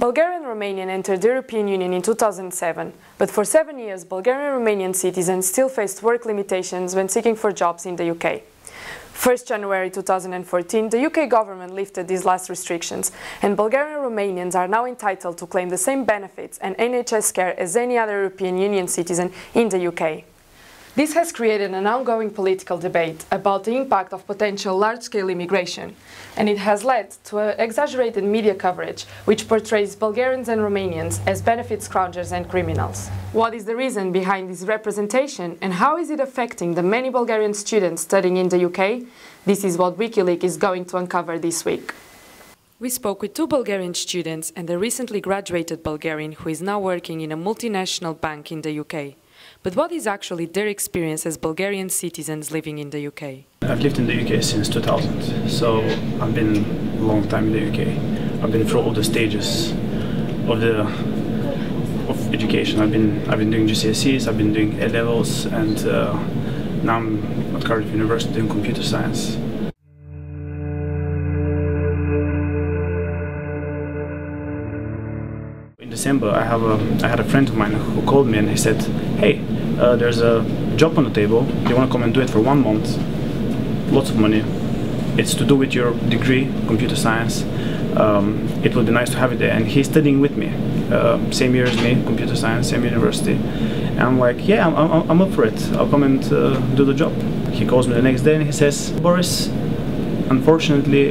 Bulgaria and Romania entered the European Union in 2007, but for 7 years Bulgarian and Romanian citizens still faced work limitations when seeking for jobs in the UK. 1st January 2014, the UK government lifted these last restrictions, and Bulgarian Romanians are now entitled to claim the same benefits and NHS care as any other European Union citizen in the UK. This has created an ongoing political debate about the impact of potential large-scale immigration, and it has led to an exaggerated media coverage which portrays Bulgarians and Romanians as benefit scroungers and criminals. What is the reason behind this representation, and how is it affecting the many Bulgarian students studying in the UK? This is what WikiLeek is going to uncover this week. We spoke with 2 Bulgarian students and a recently graduated Bulgarian who is now working in a multinational bank in the UK. But what is actually their experience as Bulgarian citizens living in the UK? I've lived in the UK since 2000, so I've been a long time in the UK. I've been through all the stages of education. I've been doing GCSEs, I've been doing A-levels, and now I'm at Cardiff University doing computer science. In December, I had a friend of mine who called me and he said, "Hey, there's a job on the table. Do you want to come and do it for 1 month? Lots of money. It's to do with your degree, computer science. It would be nice to have it there." And he's studying with me, same year as me, computer science, same university. And I'm like, "Yeah, I'm up for it. I'll come and do the job." He calls me the next day and he says, "Boris, unfortunately,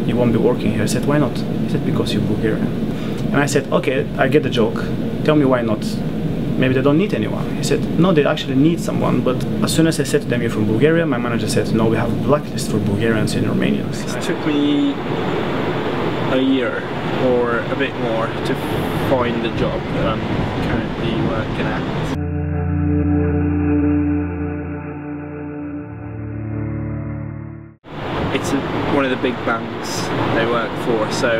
you won't be working here." I said, "Why not?" He said, "Because you're Bulgarian." And I said, "Okay, I get the joke. Tell me why not. Maybe they don't need anyone." He said, "No, they actually need someone." But as soon as I said to them, "You're from Bulgaria," my manager said, "No, we have a blacklist for Bulgarians and Romanians." It took me a year or a bit more to find the job that I'm currently working at. It's one of the big banks they work for, so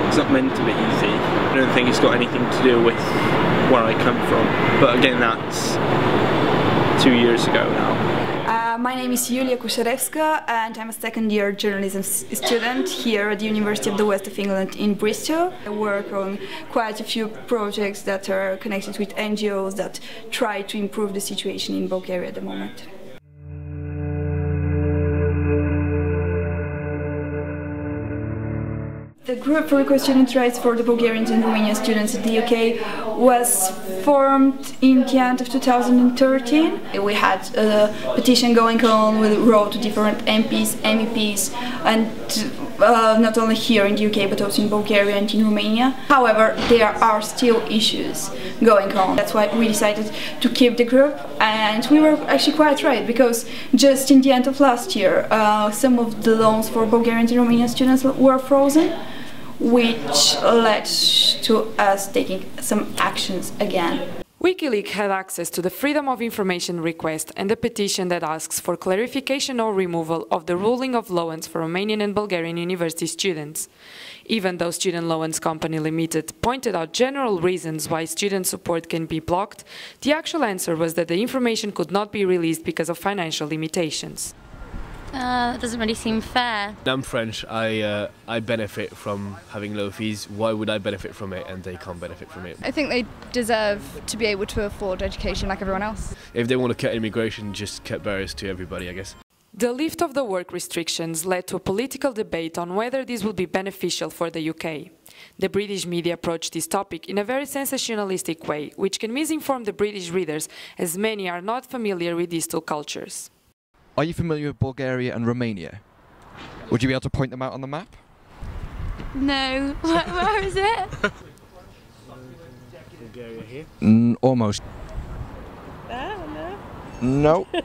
it's not meant to be easy. I don't think it's got anything to do with where I come from, but again, that's 2 years ago now. My name is Julia Kuszerewska and I'm a second-year journalism student here at the University of the West of England in Bristol. I work on quite a few projects that are connected with NGOs that try to improve the situation in Bulgaria at the moment. The group for equal student rights for the Bulgarians and Romanian students in the UK was formed in the end of 2013. We had a petition going on, we wrote to different MPs, MEPs, and not only here in the UK but also in Bulgaria and in Romania. However, there are still issues going on. That's why we decided to keep the group, and we were actually quite right, because just in the end of last year some of the loans for Bulgarian and Romanian students were frozen, which led to us taking some actions again. WikiLeek had access to the Freedom of Information request and a petition that asks for clarification or removal of the ruling of loans for Romanian and Bulgarian university students. Even though Student Loans Company Limited pointed out general reasons why student support can be blocked, the actual answer was that the information could not be released because of financial limitations. That doesn't really seem fair. I'm French. I benefit from having low fees. Why would I benefit from it and they can't benefit from it? I think they deserve to be able to afford education like everyone else. If they want to cut immigration, just cut barriers to everybody, I guess. The lift of the work restrictions led to a political debate on whether this will be beneficial for the UK. The British media approached this topic in a very sensationalistic way, which can misinform the British readers, as many are not familiar with these two cultures. Are you familiar with Bulgaria and Romania? Would you be able to point them out on the map? No. Where is it? Bulgaria here? Almost. No. No. I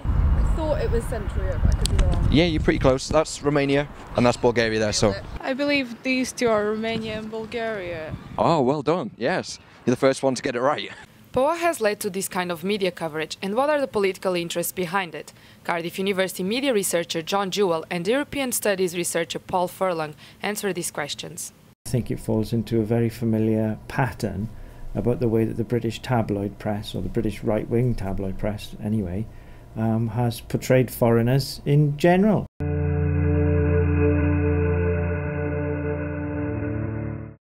thought it was Central Europe, I could be wrong. Yeah, you're pretty close. That's Romania and that's Bulgaria there, so. I believe these two are Romania and Bulgaria. Oh, well done. Yes. You're the first one to get it right. But what has led to this kind of media coverage, and what are the political interests behind it? Cardiff University media researcher John Jewell and European Studies researcher Paul Furlong answer these questions. I think it falls into a very familiar pattern about the way that the British tabloid press, or the British right-wing tabloid press anyway, has portrayed foreigners in general.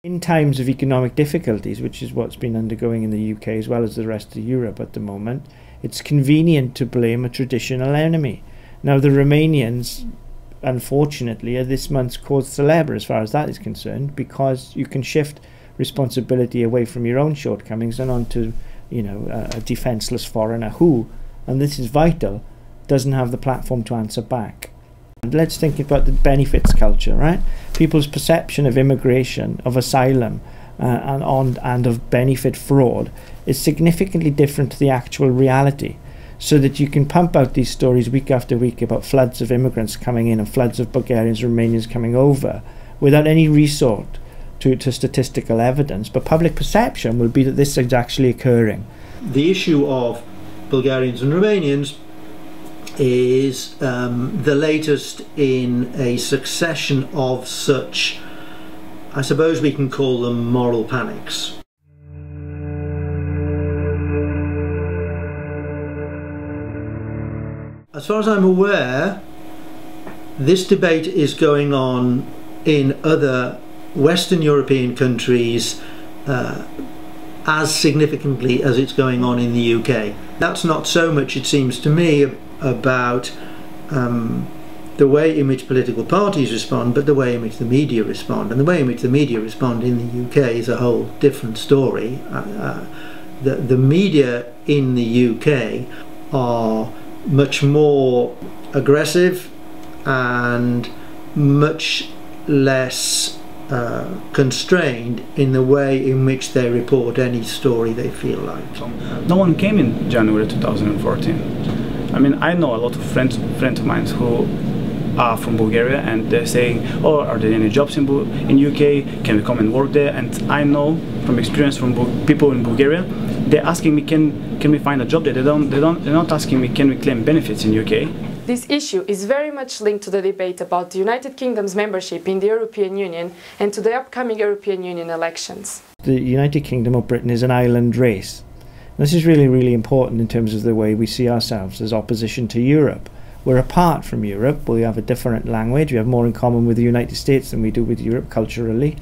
In in times of economic difficulties, which is what's been undergoing in the UK as well as the rest of Europe at the moment, it's convenient to blame a traditional enemy. Now, the Romanians, unfortunately, are this month's cause célèbre as far as that is concerned, because you can shift responsibility away from your own shortcomings and onto, you know, a defenceless foreigner who, and this is vital, doesn't have the platform to answer back. And let's think about the benefits culture, right? People's perception of immigration, of asylum, and of benefit fraud is significantly different to the actual reality, so that you can pump out these stories week after week about floods of immigrants coming in and floods of Bulgarians, Romanians coming over without any resort to statistical evidence. But public perception will be that this is actually occurring. The issue of Bulgarians and Romanians is the latest in a succession of such, I suppose we can call them moral panics. As far as I'm aware, this debate is going on in other Western European countries as significantly as it's going on in the UK. That's not so much, it seems to me, about the way in which political parties respond, but the way in which the media respond. And the way in which the media respond in the UK is a whole different story. The media in the UK are much more aggressive and much less constrained in the way in which they report any story they feel like. No one came in January 2014. I mean, I know a lot of friends of mine who are from Bulgaria, and they're saying, oh, are there any jobs in UK? Can we come and work there? And I know from experience from people in Bulgaria, they're asking me, can we find a job there? They're not asking me, can we claim benefits in UK? This issue is very much linked to the debate about the United Kingdom's membership in the European Union and to the upcoming European Union elections. The United Kingdom of Britain is an island race. This is really, really important in terms of the way we see ourselves as opposition to Europe. We're apart from Europe, we have a different language, we have more in common with the United States than we do with Europe culturally.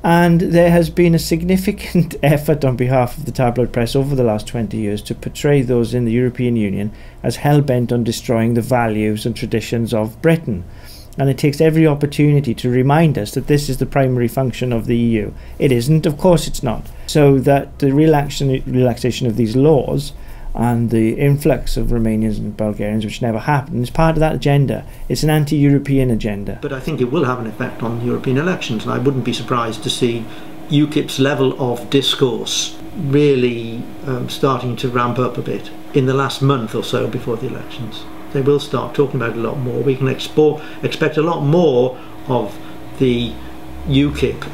And there has been a significant effort on behalf of the tabloid press over the last 20 years to portray those in the European Union as hell-bent on destroying the values and traditions of Britain. And it takes every opportunity to remind us that this is the primary function of the EU. It isn't, of course it's not. So that the relaxation of these laws and the influx of Romanians and Bulgarians, which never happened, is part of that agenda. It's an anti-European agenda. But I think it will have an effect on European elections, and I wouldn't be surprised to see UKIP's level of discourse really starting to ramp up a bit in the last month or so before the elections. They will start talking about it a lot more. We can expect a lot more of the UKIP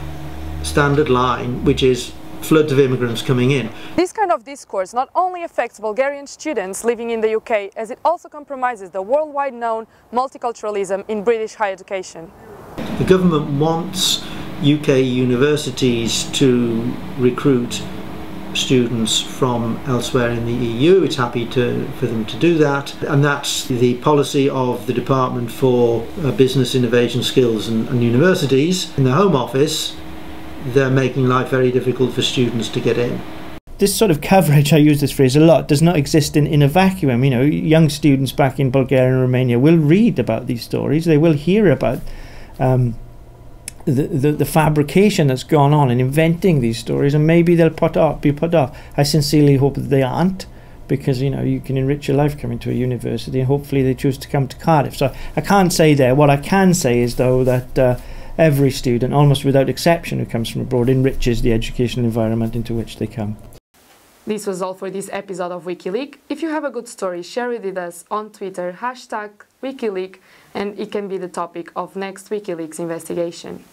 standard line, which is floods of immigrants coming in. This kind of discourse not only affects Bulgarian students living in the UK, as it also compromises the worldwide known multiculturalism in British higher education. The government wants UK universities to recruit students from elsewhere in the EU. It's happy for them to do that, and that's the policy of the Department for Business, Innovation, Skills and Universities. In the Home Office, they're making life very difficult for students to get in. This sort of coverage, I use this phrase a lot, does not exist in a vacuum. You know, young students back in Bulgaria and Romania will read about these stories. They will hear about the fabrication that's gone on in inventing these stories, and maybe they'll be put off. I sincerely hope that they aren't, because, you know, you can enrich your life coming to a university, and hopefully they choose to come to Cardiff. So I can't say there. What I can say is, though, that every student, almost without exception, who comes from abroad enriches the educational environment into which they come. This was all for this episode of WikiLeek. If you have a good story, share it with us on Twitter, #WikiLeek, and it can be the topic of next WikiLeaks investigation.